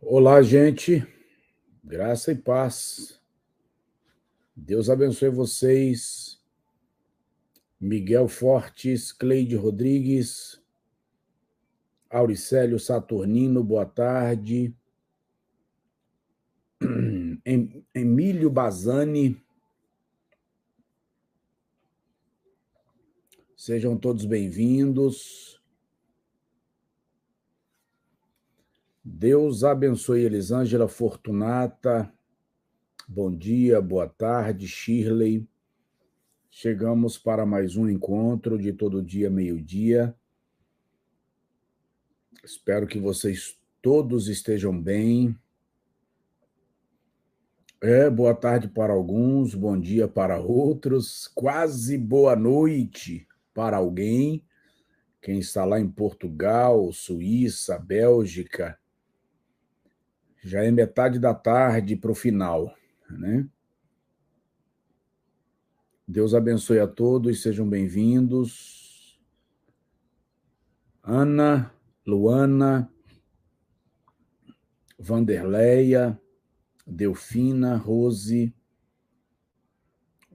Olá, gente. Graça e paz. Deus abençoe vocês. Miguel Fortes, Cleide Rodrigues, Auricélio Saturnino, boa tarde. Emílio Bazani. Sejam todos bem-vindos. Deus abençoe Elisângela Fortunata. Bom dia, boa tarde, Shirley. Chegamos para mais um encontro de todo dia, meio-dia. Espero que vocês todos estejam bem. Boa tarde para alguns, bom dia para outros, quase boa noite para alguém. Quem está lá em Portugal, Suíça, Bélgica, já é metade da tarde para o final, né? Deus abençoe a todos, sejam bem-vindos. Ana, Luana, Vanderleia, Delfina, Rose,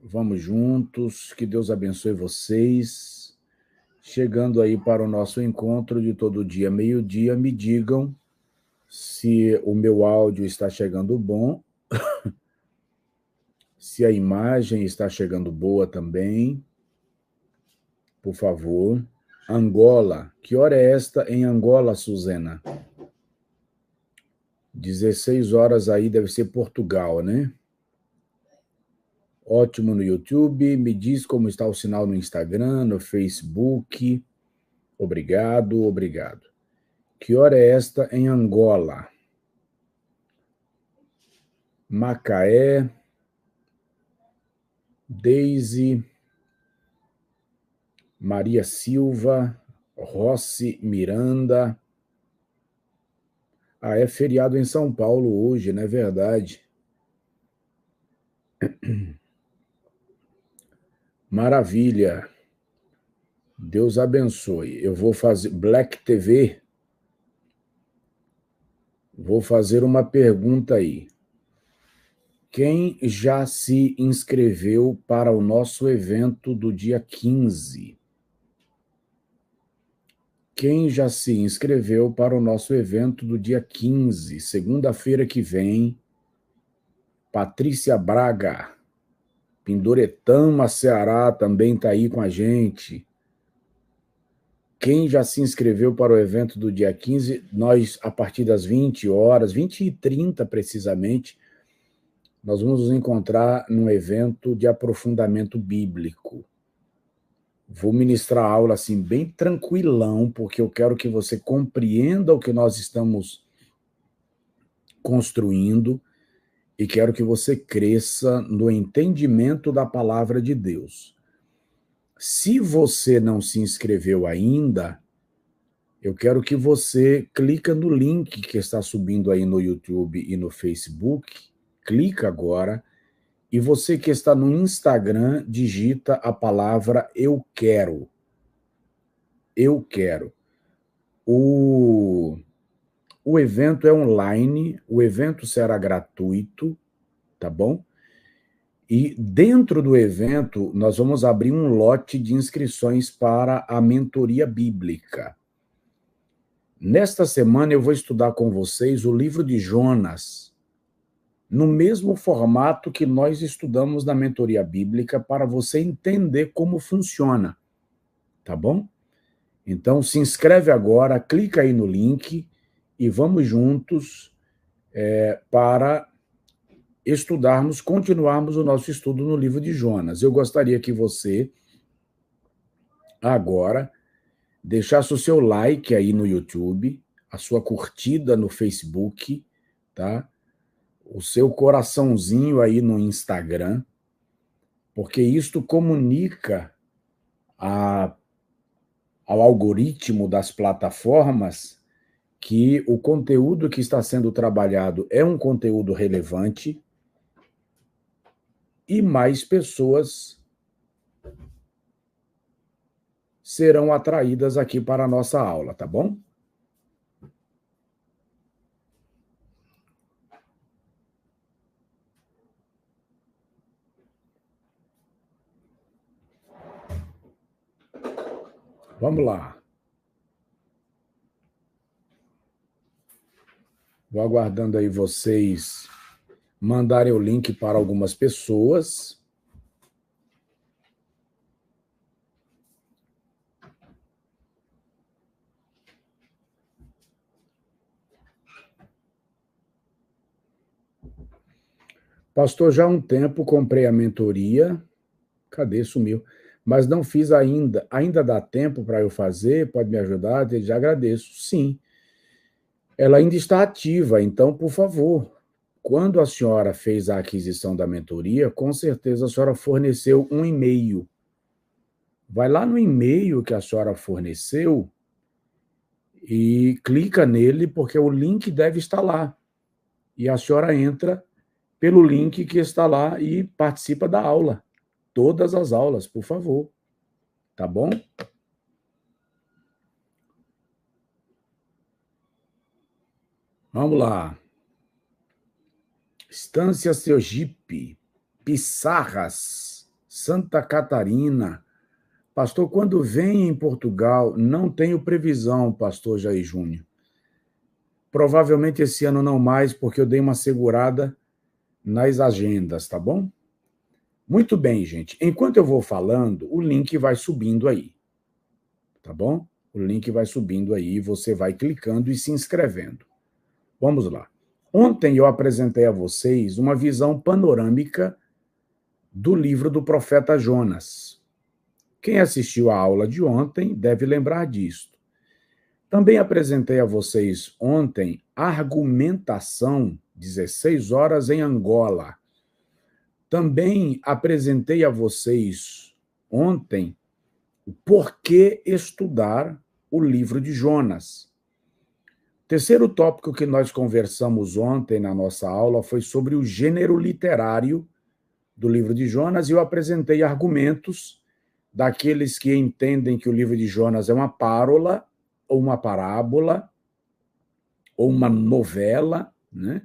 vamos juntos, que Deus abençoe vocês. Chegando aí para o nosso encontro de todo dia, meio-dia, me digam se o meu áudio está chegando bom, se a imagem está chegando boa também, por favor. Angola, que hora é esta em Angola, Suzana? 16 horas aí, deve ser Portugal, né? Ótimo no YouTube, me diz como está o sinal no Instagram, no Facebook. Obrigado, obrigado. Que hora é esta em Angola? Macaé, Deise, Maria Silva, Rossi Miranda. É feriado em São Paulo hoje, não é verdade? Maravilha. Deus abençoe. Eu vou fazer Black TV. Vou fazer uma pergunta aí. Quem já se inscreveu para o nosso evento do dia 15? Quem já se inscreveu para o nosso evento do dia 15, segunda-feira que vem? Patrícia Braga, Pindoretama, Ceará, também está aí com a gente. Quem já se inscreveu para o evento do dia 15, nós, a partir das 20 horas, 20h30 precisamente, nós vamos nos encontrar num evento de aprofundamento bíblico. Vou ministrar a aula assim, bem tranquilão, porque eu quero que você compreenda o que nós estamos construindo e quero que você cresça no entendimento da palavra de Deus. Se você não se inscreveu ainda, eu quero que você clica no link que está subindo aí no YouTube e no Facebook, clica agora, e você que está no Instagram, digita a palavra eu quero. Eu quero. O evento é online, o evento será gratuito, tá bom? E dentro do evento, nós vamos abrir um lote de inscrições para a mentoria bíblica. Nesta semana eu vou estudar com vocês o livro de Jonas, no mesmo formato que nós estudamos na mentoria bíblica, para você entender como funciona, tá bom? Então se inscreve agora, clica aí no link e vamos juntos para estudarmos, continuarmos o nosso estudo no livro de Jonas. Eu gostaria que você agora deixasse o seu like aí no YouTube, a sua curtida no Facebook, tá? O seu coraçãozinho aí no Instagram, porque isto comunica ao algoritmo das plataformas que o conteúdo que está sendo trabalhado é um conteúdo relevante e mais pessoas serão atraídas aqui para a nossa aula, tá bom? Vamos lá. Vou aguardando aí vocês mandarem o link para algumas pessoas. Pastor, já há um tempo comprei a mentoria. Cadê? Sumiu. Mas não fiz ainda. Ainda dá tempo para eu fazer? Pode me ajudar? Desde já agradeço. Sim. Ela ainda está ativa, então, por favor, quando a senhora fez a aquisição da mentoria, com certeza a senhora forneceu um e-mail. Vai lá no e-mail que a senhora forneceu e clica nele, porque o link deve estar lá. E a senhora entra pelo link que está lá e participa da aula. Todas as aulas, por favor. Tá bom? Vamos lá. Estância Sergipe, Pissarras, Santa Catarina. Pastor, quando vem em Portugal, não tenho previsão, pastor Jair Júnior. Provavelmente esse ano não mais, porque eu dei uma segurada nas agendas, tá bom? Muito bem, gente. Enquanto eu vou falando, o link vai subindo aí, tá bom? O link vai subindo aí, você vai clicando e se inscrevendo. Vamos lá. Ontem eu apresentei a vocês uma visão panorâmica do livro do profeta Jonas. Quem assistiu à aula de ontem deve lembrar disto. Também apresentei a vocês ontem argumentação, 16 horas em Angola. Também apresentei a vocês ontem o porquê estudar o livro de Jonas. Terceiro tópico que nós conversamos ontem na nossa aula foi sobre o gênero literário do livro de Jonas e eu apresentei argumentos daqueles que entendem que o livro de Jonas é uma párola, ou uma parábola, ou uma novela, né?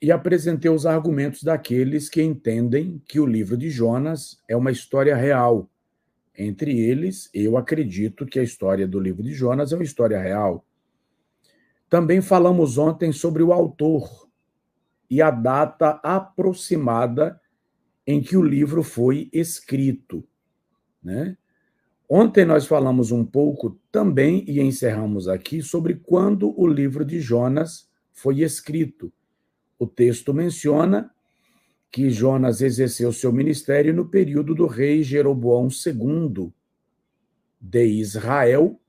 E apresentei os argumentos daqueles que entendem que o livro de Jonas é uma história real. Entre eles, eu acredito que a história do livro de Jonas é uma história real. Também falamos ontem sobre o autor e a data aproximada em que o livro foi escrito, né? Ontem nós falamos um pouco também, e encerramos aqui, sobre quando o livro de Jonas foi escrito. O texto menciona que Jonas exerceu seu ministério no período do rei Jeroboão II de Israel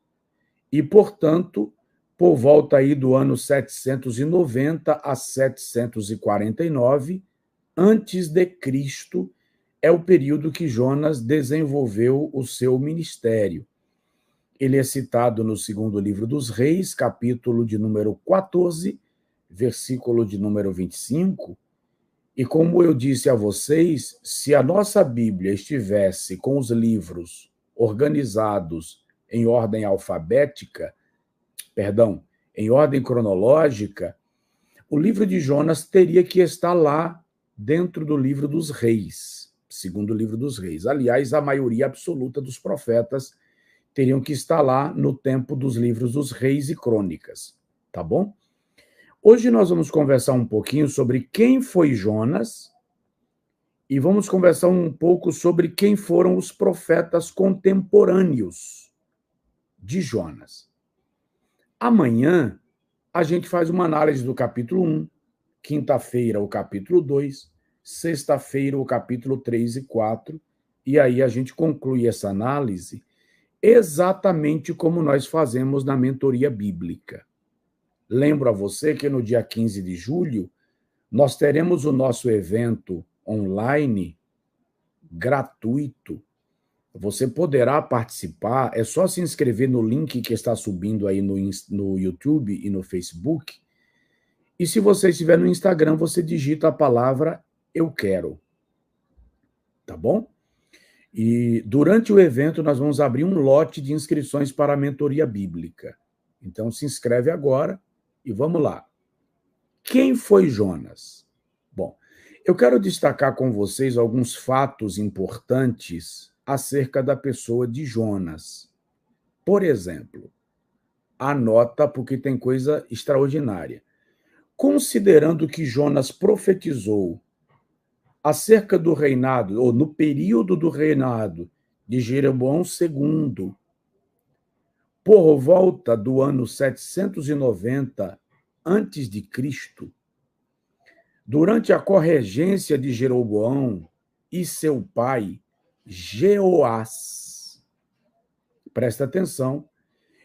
e, portanto, por volta aí do ano 790 a 749 antes de Cristo, é o período que Jonas desenvolveu o seu ministério. Ele é citado no segundo livro dos Reis, capítulo de número 14, versículo de número 25. E como eu disse a vocês, se a nossa Bíblia estivesse com os livros organizados em ordem alfabética, em ordem cronológica, o livro de Jonas teria que estar lá dentro do livro dos Reis, segundo livro dos Reis. Aliás, a maioria absoluta dos profetas teriam que estar lá no tempo dos livros dos Reis e Crônicas, tá bom? Hoje nós vamos conversar um pouquinho sobre quem foi Jonas e vamos conversar um pouco sobre quem foram os profetas contemporâneos de Jonas. Amanhã a gente faz uma análise do capítulo 1, quinta-feira o capítulo 2, sexta-feira o capítulo 3 e 4, e aí a gente conclui essa análise exatamente como nós fazemos na mentoria bíblica. Lembro a você que no dia 15 de julho nós teremos o nosso evento online gratuito. Você poderá participar, é só se inscrever no link que está subindo aí no YouTube e no Facebook. E se você estiver no Instagram, você digita a palavra eu quero. Tá bom? E durante o evento nós vamos abrir um lote de inscrições para a mentoria bíblica. Então se inscreve agora e vamos lá. Quem foi Jonas? Bom, eu quero destacar com vocês alguns fatos importantes acerca da pessoa de Jonas. Por exemplo, anota porque tem coisa extraordinária. Considerando que Jonas profetizou acerca do reinado, ou no período do reinado de Jeroboão II, por volta do ano 790 antes de Cristo, durante a corregência de Jeroboão e seu pai, Jeoás. Presta atenção.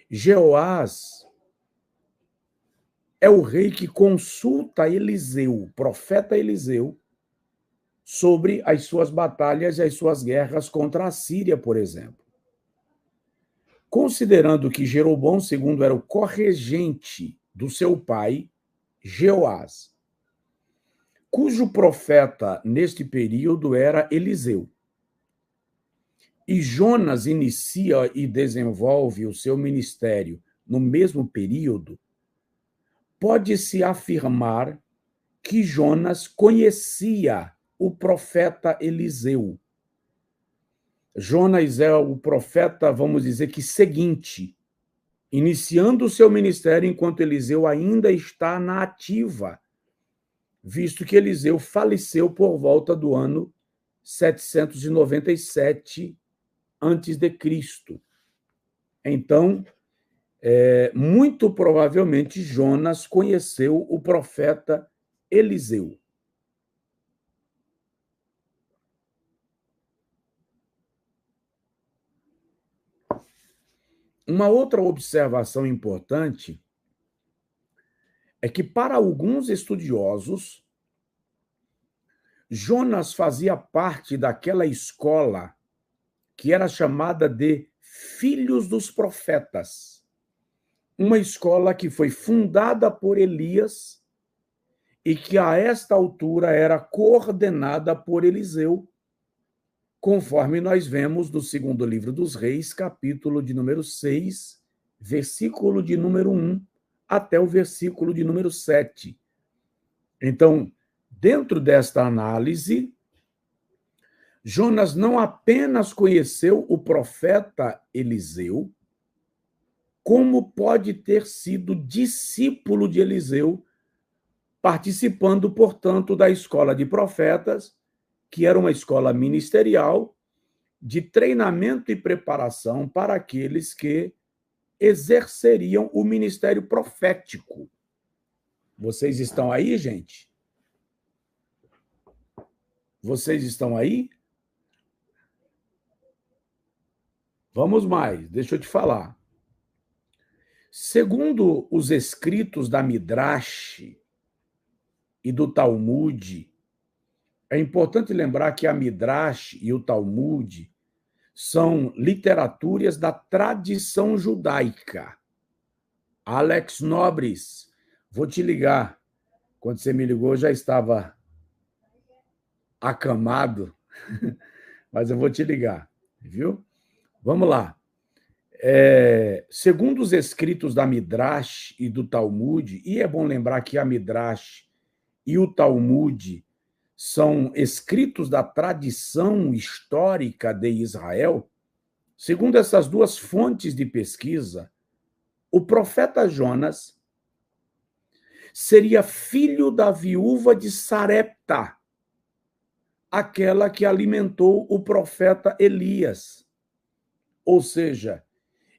Jeoás é o rei que consulta Eliseu, o profeta Eliseu, sobre as suas batalhas e as suas guerras contra a Síria, por exemplo. Considerando que Jeroboão II era o corregente do seu pai, Jeoás, cujo profeta neste período era Eliseu. E Jonas inicia e desenvolve o seu ministério no mesmo período, pode-se afirmar que Jonas conhecia o profeta Eliseu. Jonas é o profeta, vamos dizer que seguinte, iniciando o seu ministério enquanto Eliseu ainda está na ativa, visto que Eliseu faleceu por volta do ano 797 a.C. Então, muito provavelmente Jonas conheceu o profeta Eliseu. Uma outra observação importante é que, para alguns estudiosos, Jonas fazia parte daquela escola que era chamada de Filhos dos Profetas, uma escola que foi fundada por Elias e que, a esta altura, era coordenada por Eliseu, conforme nós vemos no segundo livro dos Reis, capítulo de número 6, versículo de número 1, até o versículo de número 7. Então, dentro desta análise, Jonas não apenas conheceu o profeta Eliseu, como pode ter sido discípulo de Eliseu, participando, portanto, da escola de profetas, que era uma escola ministerial de treinamento e preparação para aqueles que exerceriam o ministério profético. Vocês estão aí, gente? Vocês estão aí? Vamos mais, deixa eu te falar. Segundo os escritos da Midrash e do Talmud, é importante lembrar que a Midrash e o Talmud são literaturas da tradição judaica. Alex Nobres, vou te ligar. Quando você me ligou, eu já estava acamado, mas eu vou te ligar, viu? Vamos lá. Segundo os escritos da Midrash e do Talmud, e é bom lembrar que a Midrash e o Talmud são escritos da tradição histórica de Israel, segundo essas duas fontes de pesquisa, o profeta Jonas seria filho da viúva de Sarepta, aquela que alimentou o profeta Elias. Ou seja,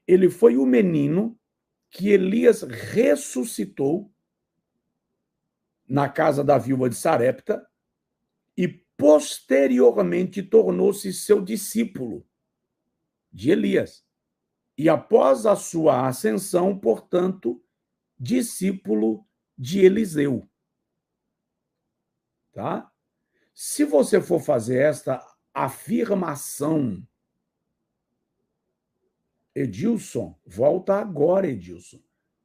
ele foi o menino que Elias ressuscitou na casa da viúva de Sarepta e posteriormente tornou-se seu discípulo de Elias. E após a sua ascensão, portanto, discípulo de Eliseu. Tá? Se você for fazer esta afirmação, Edilson, volta agora, Edilson.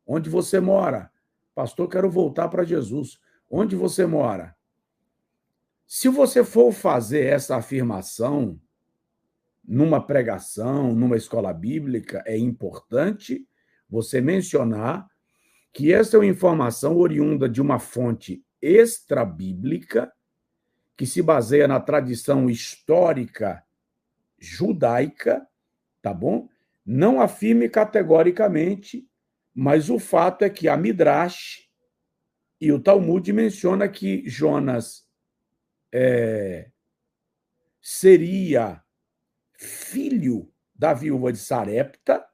Onde você mora? Pastor, quero voltar para Jesus. Onde você mora? Se você for fazer essa afirmação numa pregação, numa escola bíblica, é importante você mencionar que essa é uma informação oriunda de uma fonte extrabíblica que se baseia na tradição histórica judaica, tá bom? Não afirme categoricamente, mas o fato é que a Midrash e o Talmud menciona que Jonas seria filho da viúva de Sarepta,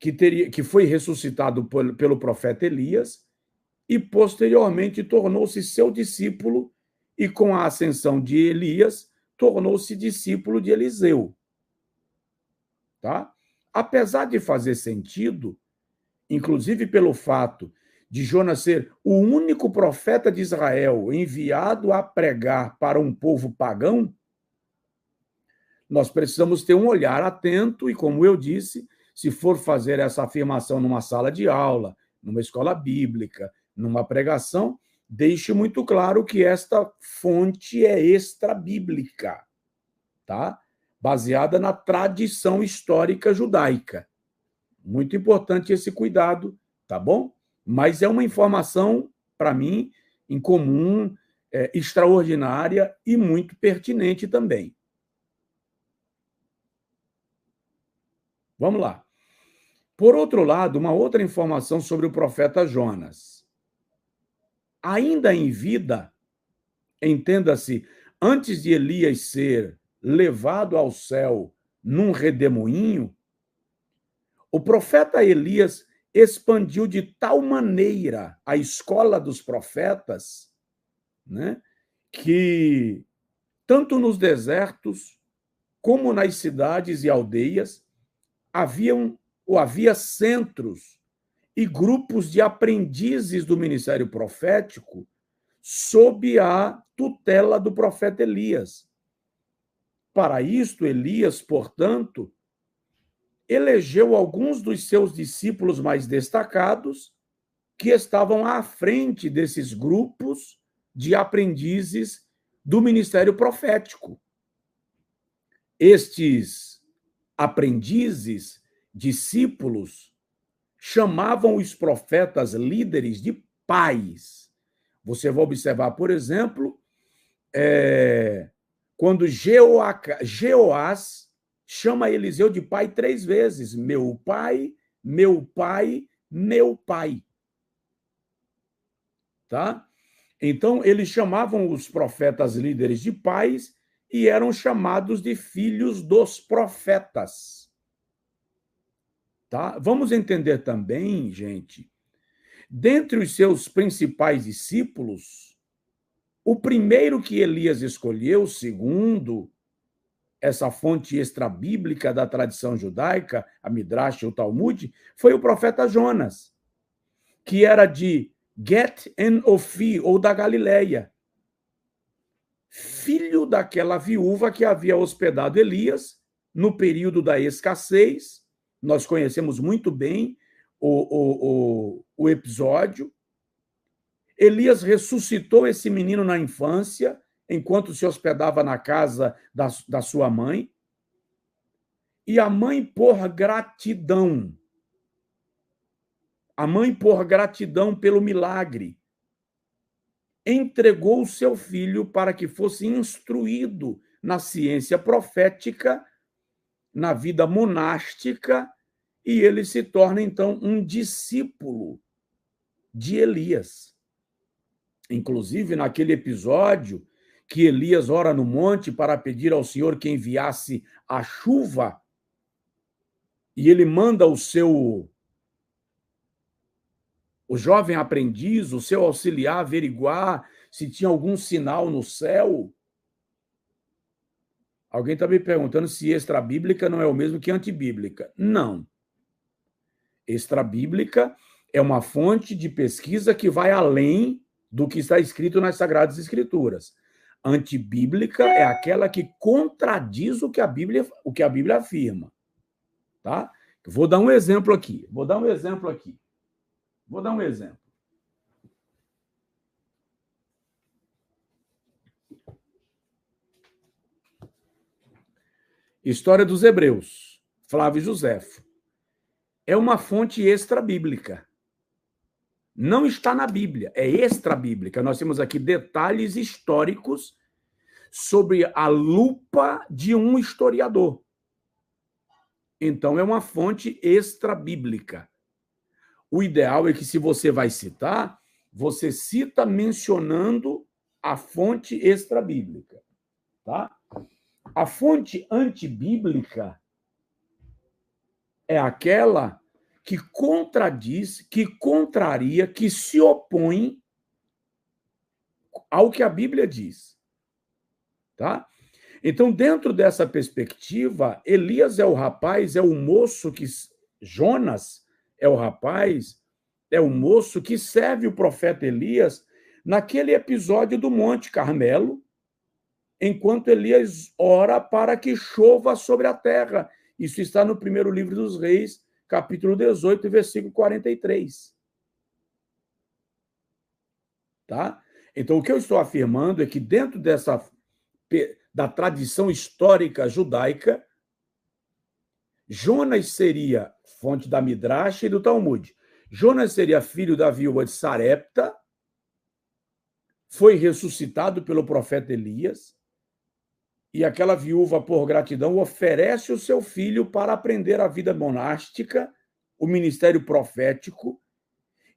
que foi ressuscitado pelo profeta Elias, e posteriormente tornou-se seu discípulo, e com a ascensão de Elias, tornou-se discípulo de Eliseu. Tá? Apesar de fazer sentido, inclusive pelo fato de Jonas ser o único profeta de Israel enviado a pregar para um povo pagão, nós precisamos ter um olhar atento e, como eu disse, se for fazer essa afirmação numa sala de aula, numa escola bíblica, numa pregação, deixe muito claro que esta fonte é extra-bíblica, tá? Baseada na tradição histórica judaica. Muito importante esse cuidado, tá bom? Mas é uma informação, para mim, incomum, extraordinária e muito pertinente também. Vamos lá. Por outro lado, uma outra informação sobre o profeta Jonas. Ainda em vida, entenda-se, antes de Elias ser levado ao céu num redemoinho, o profeta Elias expandiu de tal maneira a escola dos profetas, né, que tanto nos desertos como nas cidades e aldeias havia centros e grupos de aprendizes do ministério profético sob a tutela do profeta Elias. Para isto, Elias, portanto, elegeu alguns dos seus discípulos mais destacados que estavam à frente desses grupos de aprendizes do ministério profético. Estes aprendizes, discípulos, chamavam os profetas líderes de pais. Você vai observar, por exemplo, quando Jeoás chama Eliseu de pai 3 vezes. Meu pai, meu pai, meu pai. Tá? Então, eles chamavam os profetas líderes de pais e eram chamados de filhos dos profetas. Tá? Vamos entender também, gente, dentre os seus principais discípulos, o primeiro que Elias escolheu, segundo essa fonte extrabíblica da tradição judaica, a Midrash e o Talmud, foi o profeta Jonas, que era de Get-en-Ofi, ou da Galileia, filho daquela viúva que havia hospedado Elias no período da escassez. Nós conhecemos muito bem o episódio. Elias ressuscitou esse menino na infância, enquanto se hospedava na casa da sua mãe. E a mãe, por gratidão pelo milagre, entregou o seu filho para que fosse instruído na ciência profética, na vida monástica, e ele se torna, então, um discípulo de Elias. Inclusive, naquele episódio que Elias ora no monte para pedir ao Senhor que enviasse a chuva, e ele manda o jovem aprendiz, o seu auxiliar, averiguar se tinha algum sinal no céu. Alguém está me perguntando se extrabíblica não é o mesmo que antibíblica. Não. Extrabíblica é uma fonte de pesquisa que vai além do que está escrito nas Sagradas Escrituras. Antibíblica é aquela que contradiz o que a Bíblia afirma. Tá? Vou dar um exemplo aqui. História dos Hebreus, Flávio Josefo. É uma fonte extrabíblica. Não está na Bíblia, é extrabíblica. Nós temos aqui detalhes históricos sobre a lupa de um historiador. então é uma fonte extra-bíblica. O ideal é que, se você vai citar, você cita mencionando a fonte extra-bíblica, tá? A fonte antibíblica é aquela que contradiz, que contraria, que se opõe ao que a Bíblia diz, tá? Então, dentro dessa perspectiva, Elias é o rapaz, é o moço que... Jonas é o rapaz, é o moço que serve o profeta Elias naquele episódio do Monte Carmelo, enquanto Elias ora para que chova sobre a terra. Isso está no primeiro livro dos Reis, capítulo 18, versículo 43. Tá? Então, o que eu estou afirmando é que, dentro da tradição histórica judaica, Jonas seria fonte da Midrash e do Talmud. Jonas seria filho da viúva de Sarepta, foi ressuscitado pelo profeta Elias, e aquela viúva, por gratidão, oferece o seu filho para aprender a vida monástica, o ministério profético,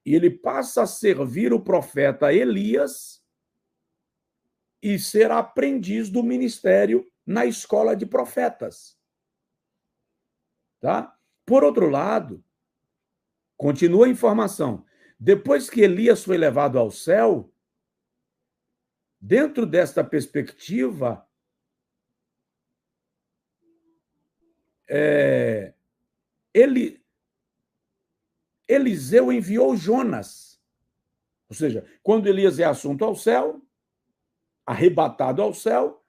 e ele passa a servir o profeta Elias e ser aprendiz do ministério na escola de profetas. Tá? Por outro lado, continua a informação. Depois que Elias foi levado ao céu, dentro desta perspectiva, Eliseu enviou Jonas. Ou seja, quando Elias é assunto ao céu, arrebatado ao céu,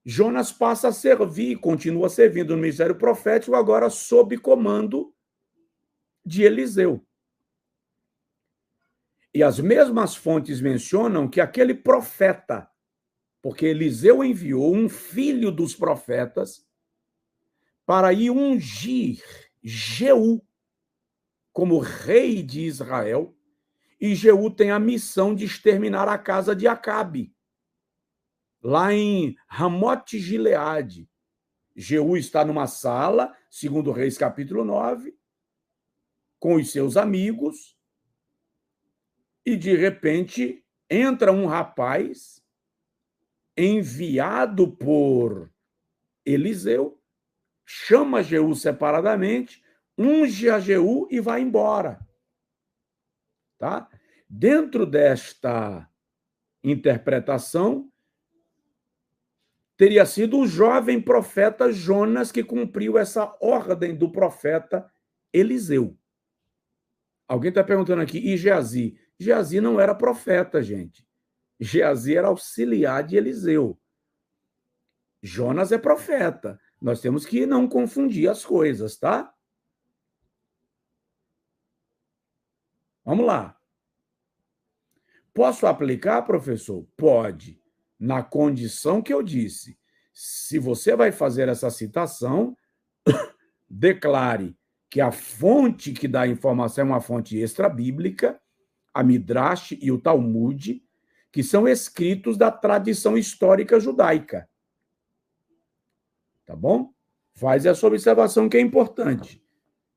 Jonas passa a servir, continua servindo no ministério profético, agora sob comando de Eliseu. E as mesmas fontes mencionam que aquele profeta, porque Eliseu enviou um filho dos profetas para ir ungir Jeú como rei de Israel, e Jeú tem a missão de exterminar a casa de Acabe, lá em Ramote Gileade. Jeú está numa sala, segundo Reis capítulo 9, com os seus amigos, e de repente entra um rapaz enviado por Eliseu, chama Jeú separadamente, unge a Jeú e vai embora. Tá? Dentro desta interpretação, teria sido o jovem profeta Jonas que cumpriu essa ordem do profeta Eliseu. Alguém está perguntando aqui, e Geazi? Geazi não era profeta, gente. Geazi era auxiliar de Eliseu. Jonas é profeta. Nós temos que não confundir as coisas, tá? Vamos lá. Posso aplicar, professor? Pode, na condição que eu disse. Se você vai fazer essa citação, declare que a fonte que dá a informação é uma fonte extra-bíblica, a Midrash e o Talmud, que são escritos da tradição histórica judaica. Tá bom? Faz essa observação que é importante.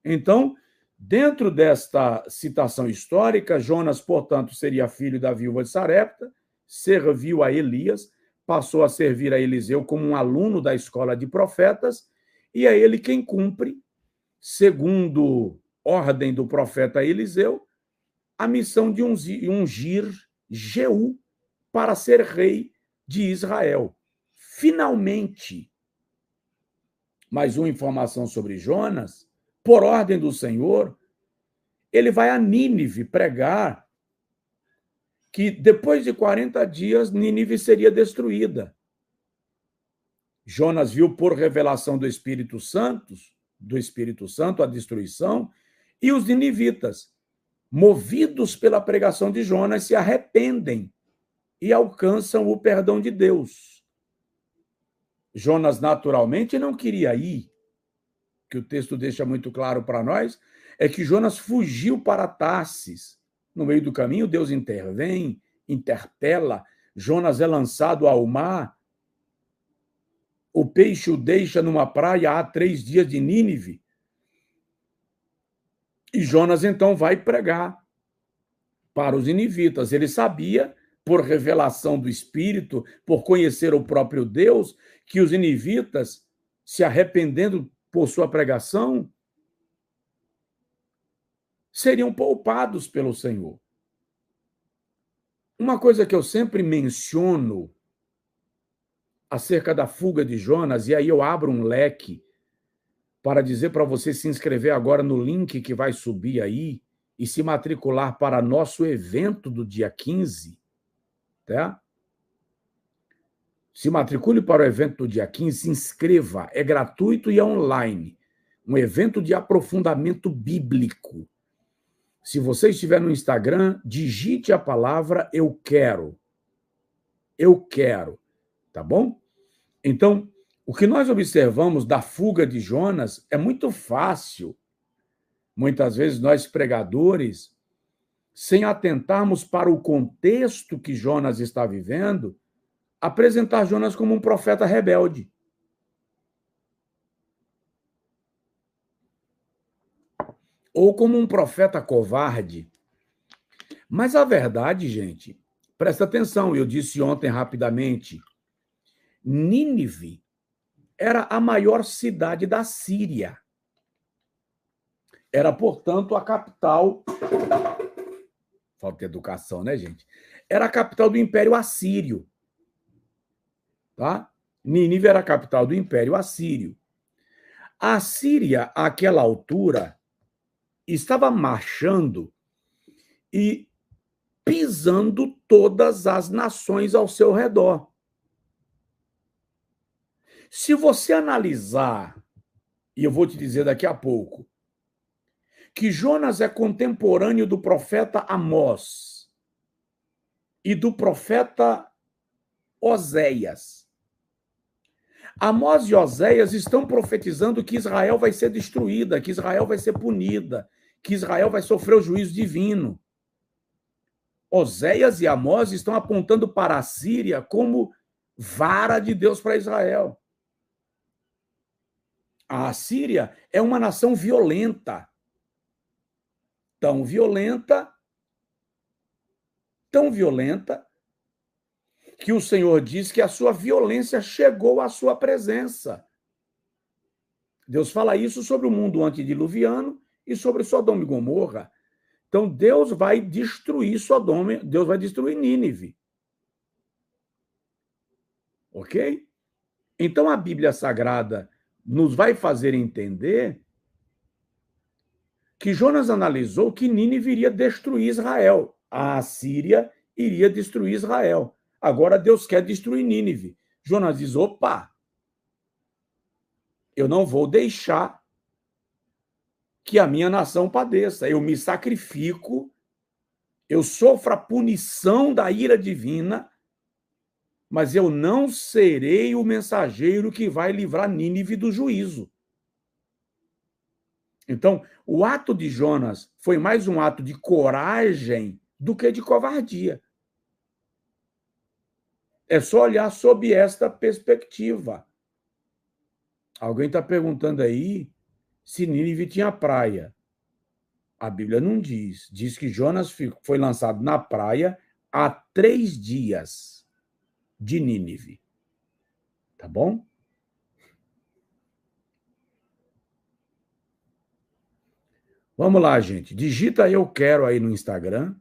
Então, dentro desta citação histórica, Jonas, portanto, seria filho da viúva de Sarepta, serviu a Elias, passou a servir a Eliseu como um aluno da escola de profetas, e é ele quem cumpre, segundo ordem do profeta Eliseu, a missão de ungir Jeú para ser rei de Israel. Finalmente, mais uma informação sobre Jonas, por ordem do Senhor, ele vai a Nínive pregar que depois de 40 dias Nínive seria destruída. Jonas viu por revelação do Espírito Santo a destruição, e os ninivitas, movidos pela pregação de Jonas, se arrependem e alcançam o perdão de Deus. Jonas naturalmente não queria ir, que o texto deixa muito claro para nós, é que Jonas fugiu para Tarsis. No meio do caminho, Deus intervém, interpela, Jonas é lançado ao mar, o peixe o deixa numa praia há 3 dias de Nínive. E Jonas então vai pregar para os ninivitas. Ele sabia, por revelação do Espírito, por conhecer o próprio Deus, que os ninivitas, se arrependendo por sua pregação, seriam poupados pelo Senhor. Uma coisa que eu sempre menciono acerca da fuga de Jonas, e aí eu abro um leque para dizer para você se inscrever agora no link que vai subir aí e se matricular para nosso evento do dia 15, tá? Se matricule para o evento do dia 15, se inscreva, é gratuito e é online. Um evento de aprofundamento bíblico. Se você estiver no Instagram, digite a palavra eu quero. Eu quero, tá bom? Então, o que nós observamos da fuga de Jonas é muito fácil. Muitas vezes nós pregadores, sem atentarmos para o contexto que Jonas está vivendo, apresentar Jonas como um profeta rebelde. Ou como um profeta covarde. Mas a verdade, gente, presta atenção, eu disse ontem rapidamente, Nínive era a maior cidade da Síria. Era, portanto, a capital... Falta de educação, né, gente? Era a capital do Império Assírio. Tá? Nínive era a capital do Império Assírio. A Síria, àquela altura, estava marchando e pisando todas as nações ao seu redor. Se você analisar, e eu vou te dizer daqui a pouco, que Jonas é contemporâneo do profeta Amós e do profeta Oséias. Amós e Oséias estão profetizando que Israel vai ser destruída, que Israel vai ser punida, que Israel vai sofrer o juízo divino. Oséias e Amós estão apontando para a Síria como vara de Deus para Israel. A Síria é uma nação violenta. Tão violenta, que o Senhor diz que a sua violência chegou à sua presença. Deus fala isso sobre o mundo antediluviano e sobre Sodoma e Gomorra. Então, Deus vai destruir Sodoma, Deus vai destruir Nínive. Ok? Então, a Bíblia Sagrada nos vai fazer entender que Jonas analisou que Nínive iria destruir Israel. A Assíria iria destruir Israel. Agora Deus quer destruir Nínive. Jonas diz, opa, eu não vou deixar que a minha nação padeça. Eu me sacrifico, eu sofro a punição da ira divina, mas eu não serei o mensageiro que vai livrar Nínive do juízo. Então, o ato de Jonas foi mais um ato de coragem do que de covardia. É só olhar sob esta perspectiva. Alguém está perguntando aí se Nínive tinha praia. A Bíblia não diz. Diz que Jonas foi lançado na praia há 3 dias de Nínive. Tá bom? Vamos lá, gente. Digita eu quero aí no Instagram.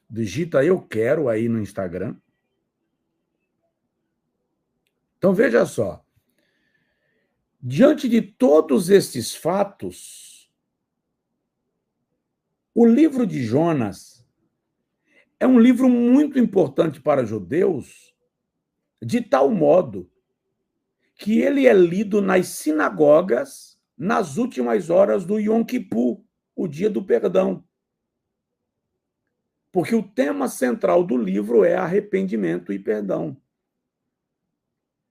Digita eu quero aí no Instagram. Então, veja só. Diante de todos estes fatos, o livro de Jonas é um livro muito importante para judeus, de tal modo que ele é lido nas sinagogas nas últimas horas do Yom Kippur, o dia do perdão. Porque o tema central do livro é arrependimento e perdão.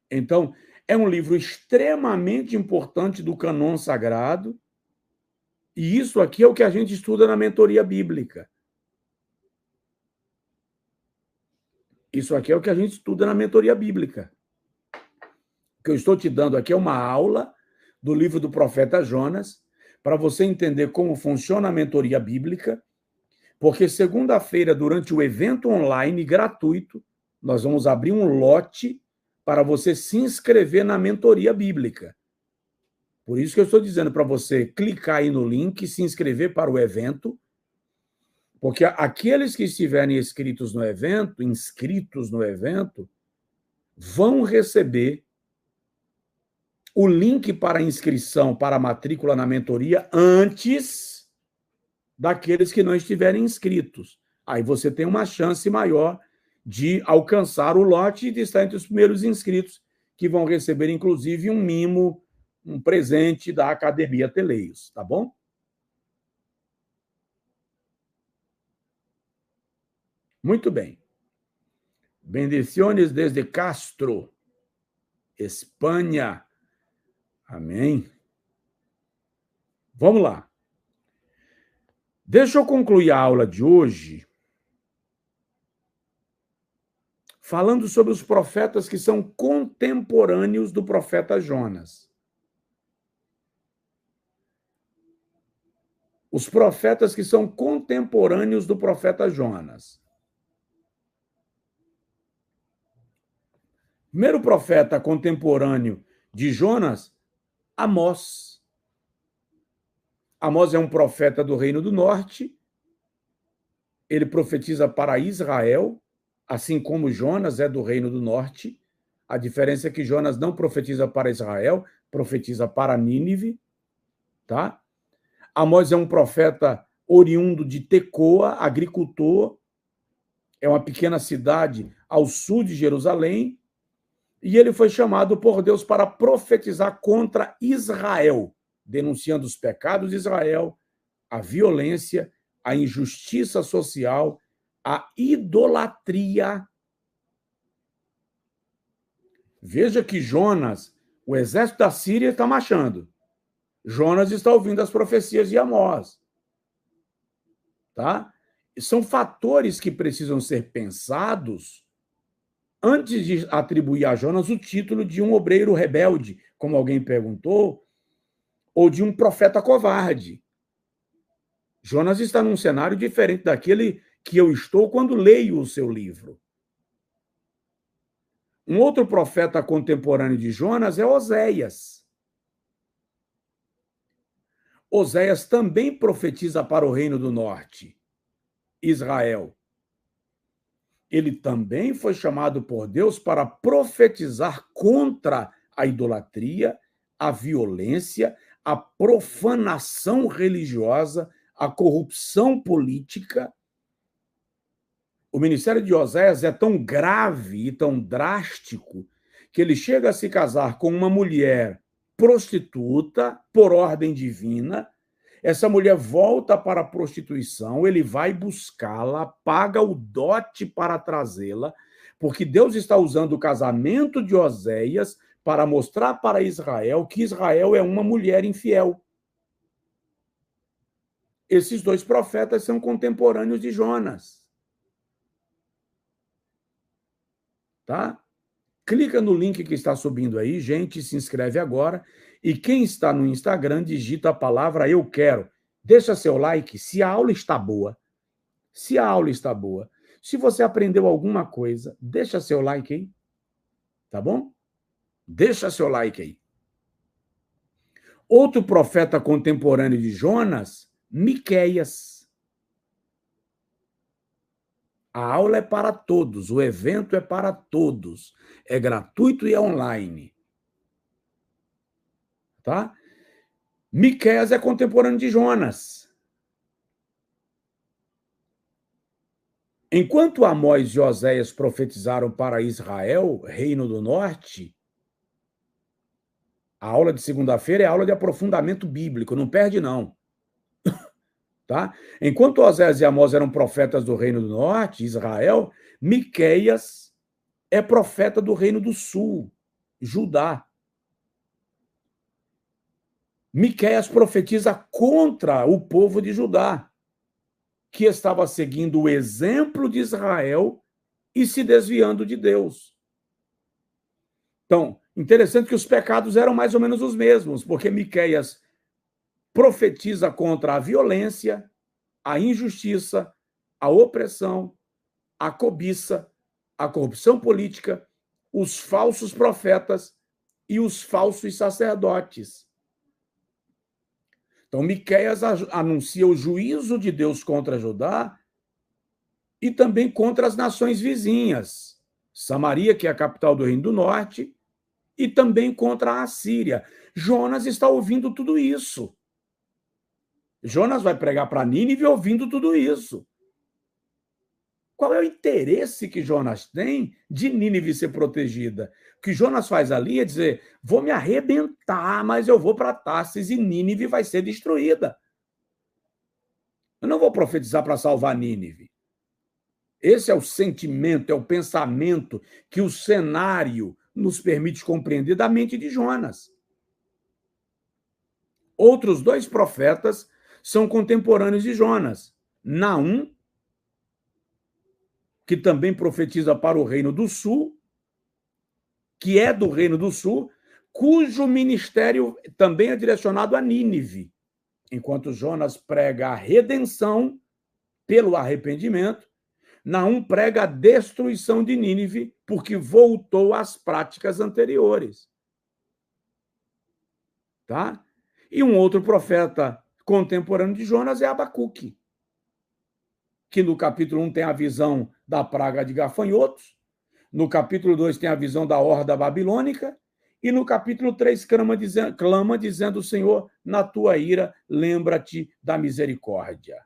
Então, é um livro extremamente importante do cânon sagrado, e isso aqui é o que a gente estuda na mentoria bíblica. Isso aqui é o que a gente estuda na mentoria bíblica. O que eu estou te dando aqui é uma aula do livro do profeta Jonas, para você entender como funciona a mentoria bíblica, porque segunda-feira, durante o evento online gratuito, nós vamos abrir um lote para você se inscrever na mentoria bíblica. Por isso que eu estou dizendo para você clicar aí no link, se inscrever para o evento, porque aqueles que estiverem inscritos no evento, vão receber o link para a inscrição, para a matrícula na mentoria, antes daqueles que não estiverem inscritos. Aí você tem uma chance maior de alcançar o lote e de estar entre os primeiros inscritos, que vão receber, inclusive, um mimo, um presente da Academia Teleios, tá bom? Muito bem. Bendiciones desde Castro, Espanha. Amém. Vamos lá. Deixa eu concluir a aula de hoje falando sobre os profetas que são contemporâneos do profeta Jonas. Os profetas que são contemporâneos do profeta Jonas. Primeiro profeta contemporâneo de Jonas, Amós. Amós é um profeta do Reino do Norte. Ele profetiza para Israel, assim como Jonas é do Reino do Norte. A diferença é que Jonas não profetiza para Israel, profetiza para Nínive, tá? Amós é um profeta oriundo de Tecoa, agricultor. É uma pequena cidade ao sul de Jerusalém. E ele foi chamado por Deus para profetizar contra Israel, denunciando os pecados de Israel, a violência, a injustiça social, a idolatria. Veja que Jonas, o exército da Síria está marchando. Jonas está ouvindo as profecias de Amós. Tá? São fatores que precisam ser pensados antes de atribuir a Jonas o título de um obreiro rebelde, como alguém perguntou, ou de um profeta covarde. Jonas está num cenário diferente daquele que eu estou quando leio o seu livro. Um outro profeta contemporâneo de Jonas é Oséias. Oséias também profetiza para o Reino do Norte, Israel. Ele também foi chamado por Deus para profetizar contra a idolatria, a violência, a profanação religiosa, a corrupção política. O ministério de Oséias é tão grave e tão drástico que ele chega a se casar com uma mulher prostituta por ordem divina. Essa mulher volta para a prostituição, ele vai buscá-la, paga o dote para trazê-la, porque Deus está usando o casamento de Oséias para mostrar para Israel que Israel é uma mulher infiel. Esses dois profetas são contemporâneos de Jonas. Tá? Clica no link que está subindo aí, gente, se inscreve agora. E quem está no Instagram, digita a palavra eu quero. Deixa seu like se a aula está boa. Se a aula está boa. Se você aprendeu alguma coisa, deixa seu like aí. Tá bom? Deixa seu like aí. Outro profeta contemporâneo de Jonas, Miqueias. A aula é para todos, o evento é para todos. É gratuito e é online. Tá? Miqueias é contemporâneo de Jonas. Enquanto Amós e Oséias profetizaram para Israel, Reino do Norte, a aula de segunda-feira é aula de aprofundamento bíblico, não perde não. Tá? Enquanto Oséias e Amós eram profetas do Reino do Norte, Israel, Miqueias é profeta do Reino do Sul, Judá. Miqueias profetiza contra o povo de Judá, que estava seguindo o exemplo de Israel e se desviando de Deus. Então, interessante que os pecados eram mais ou menos os mesmos, porque Miqueias profetiza contra a violência, a injustiça, a opressão, a cobiça, a corrupção política, os falsos profetas e os falsos sacerdotes. Então, Miqueias anuncia o juízo de Deus contra Judá e também contra as nações vizinhas, Samaria, que é a capital do Reino do Norte, e também contra a Assíria. Jonas está ouvindo tudo isso. Jonas vai pregar para Nínive ouvindo tudo isso. Qual é o interesse que Jonas tem de Nínive ser protegida? O que Jonas faz ali é dizer, vou me arrebentar, mas eu vou para Tarsis e Nínive vai ser destruída. Eu não vou profetizar para salvar Nínive. Esse é o sentimento, é o pensamento que o cenário nos permite compreender da mente de Jonas. Outros dois profetas são contemporâneos de Jonas. Naum, que também profetiza para o Reino do Sul, que é do Reino do Sul, cujo ministério também é direcionado a Nínive. Enquanto Jonas prega a redenção pelo arrependimento, Naum prega a destruição de Nínive, porque voltou às práticas anteriores. Tá? E um outro profeta contemporâneo de Jonas é Abacuque, que no capítulo 1 tem a visão da praga de gafanhotos, no capítulo 2 tem a visão da horda babilônica, e no capítulo 3 clama dizendo, Senhor, na tua ira, lembra-te da misericórdia.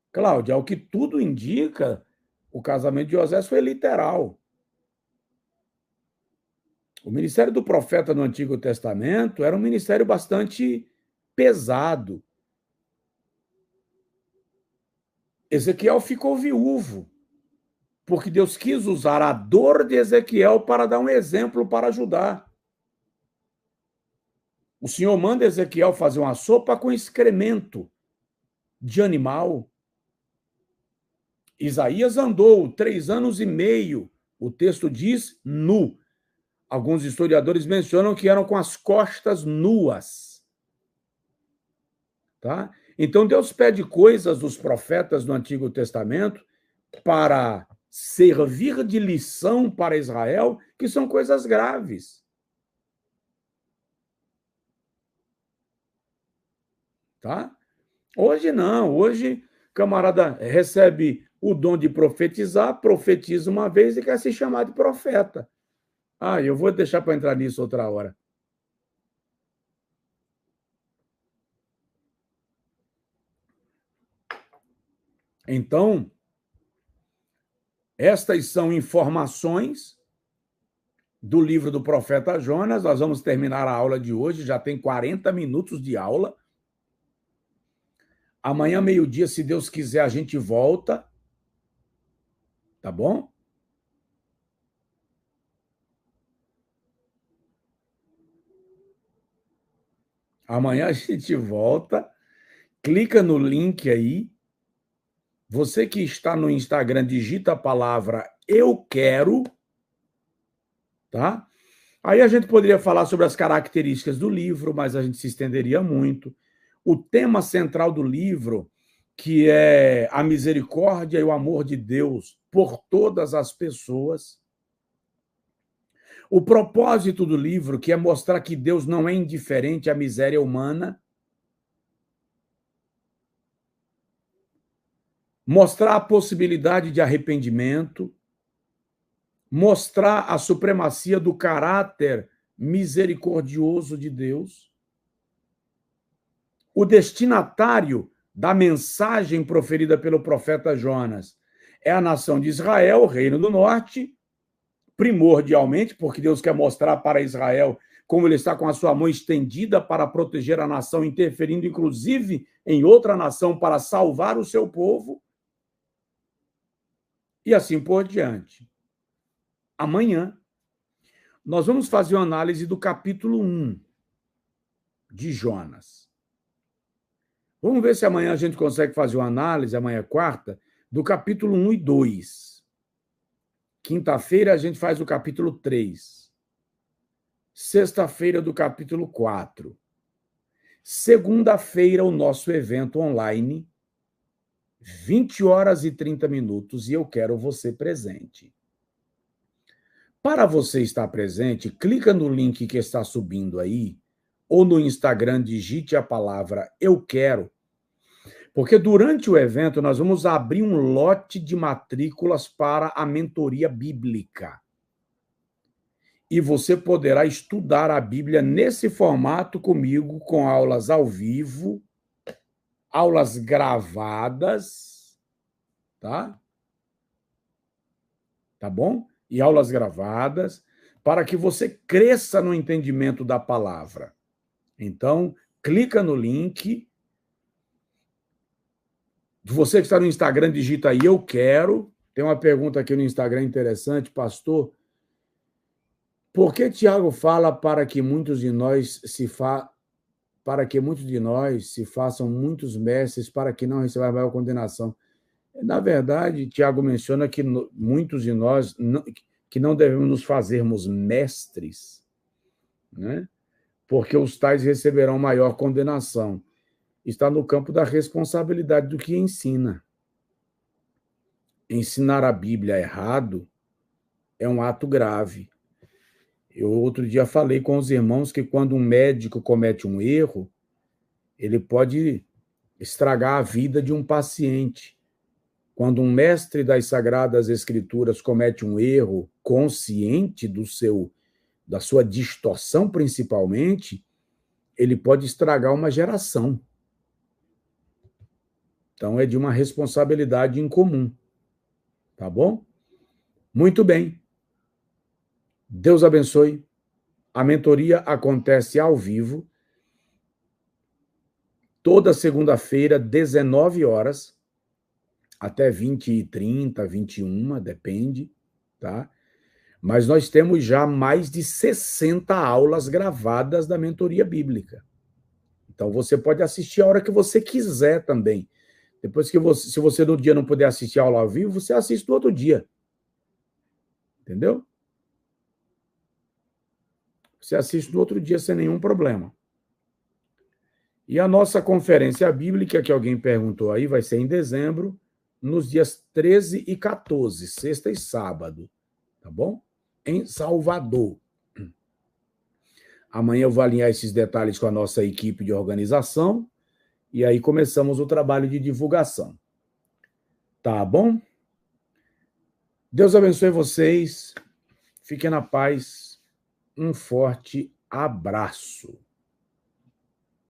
Cláudia, ao que tudo indica, o casamento de Osés foi literal. O ministério do profeta no Antigo Testamento era um ministério bastante pesado. Ezequiel ficou viúvo, porque Deus quis usar a dor de Ezequiel para dar um exemplo para Judá. O Senhor manda Ezequiel fazer uma sopa com excremento de animal. Isaías andou 3 anos e meio, o texto diz, nu. Alguns historiadores mencionam que eram com as costas nuas. Tá? Então, Deus pede coisas dos profetas no Antigo Testamento para servir de lição para Israel, que são coisas graves. Tá? Hoje não, hoje camarada recebe o dom de profetizar, profetiza uma vez e quer se chamar de profeta. Ah, eu vou deixar para entrar nisso outra hora. Então, estas são informações do livro do profeta Jonas. Nós vamos terminar a aula de hoje, já tem 40 minutos de aula. Amanhã, meio-dia, se Deus quiser, a gente volta. Tá bom? Amanhã a gente volta. Clica no link aí. Você que está no Instagram, digita a palavra eu quero, tá? Aí a gente poderia falar sobre as características do livro, mas a gente se estenderia muito. O tema central do livro, que é a misericórdia e o amor de Deus por todas as pessoas. O propósito do livro, que é mostrar que Deus não é indiferente à miséria humana. Mostrar a possibilidade de arrependimento. Mostrar a supremacia do caráter misericordioso de Deus. O destinatário da mensagem proferida pelo profeta Jonas é a nação de Israel, o Reino do Norte, primordialmente, porque Deus quer mostrar para Israel como ele está com a sua mão estendida para proteger a nação, interferindo inclusive em outra nação para salvar o seu povo, e assim por diante. Amanhã, nós vamos fazer uma análise do capítulo 1 de Jonas. Vamos ver se amanhã a gente consegue fazer uma análise, amanhã é quarta, do capítulo 1 e 2. Quinta-feira a gente faz o capítulo 3. Sexta-feira do capítulo 4. Segunda-feira o nosso evento online, 20 horas e 30 minutos, e eu quero você presente. Para você estar presente, clica no link que está subindo aí, ou no Instagram, digite a palavra eu quero, porque durante o evento nós vamos abrir um lote de matrículas para a mentoria bíblica. E você poderá estudar a Bíblia nesse formato comigo, com aulas ao vivo, aulas gravadas, tá? Tá bom? E aulas gravadas, para que você cresça no entendimento da palavra. Então, clica no link. Você que está no Instagram, digita aí, eu quero. Tem uma pergunta aqui no Instagram interessante, pastor. Por que Tiago fala para que muitos de nós se façam muitos mestres para que não recebam a maior condenação? Na verdade, Tiago menciona que muitos de nós que não devemos nos fazermos mestres, né? Porque os tais receberão maior condenação. Está no campo da responsabilidade do que ensina. Ensinar a Bíblia errado é um ato grave. Eu outro dia falei com os irmãos que quando um médico comete um erro, ele pode estragar a vida de um paciente. Quando um mestre das Sagradas Escrituras comete um erro consciente da sua distorção principalmente, ele pode estragar uma geração. Então é de uma responsabilidade incomum. Tá bom? Muito bem. Deus abençoe. A mentoria acontece ao vivo, toda segunda-feira, 19 horas, até 20h30, 21h, depende, tá? Mas nós temos já mais de 60 aulas gravadas da mentoria bíblica. Então você pode assistir a hora que você quiser também. Depois que se você no dia não puder assistir a aula ao vivo, você assiste no outro dia. Entendeu? Você assiste no outro dia sem nenhum problema. E a nossa conferência bíblica, que alguém perguntou aí, vai ser em dezembro, nos dias 13 e 14, sexta e sábado, tá bom? Em Salvador. Amanhã eu vou alinhar esses detalhes com a nossa equipe de organização e aí começamos o trabalho de divulgação. Tá bom? Deus abençoe vocês. Fiquem na paz. Um forte abraço.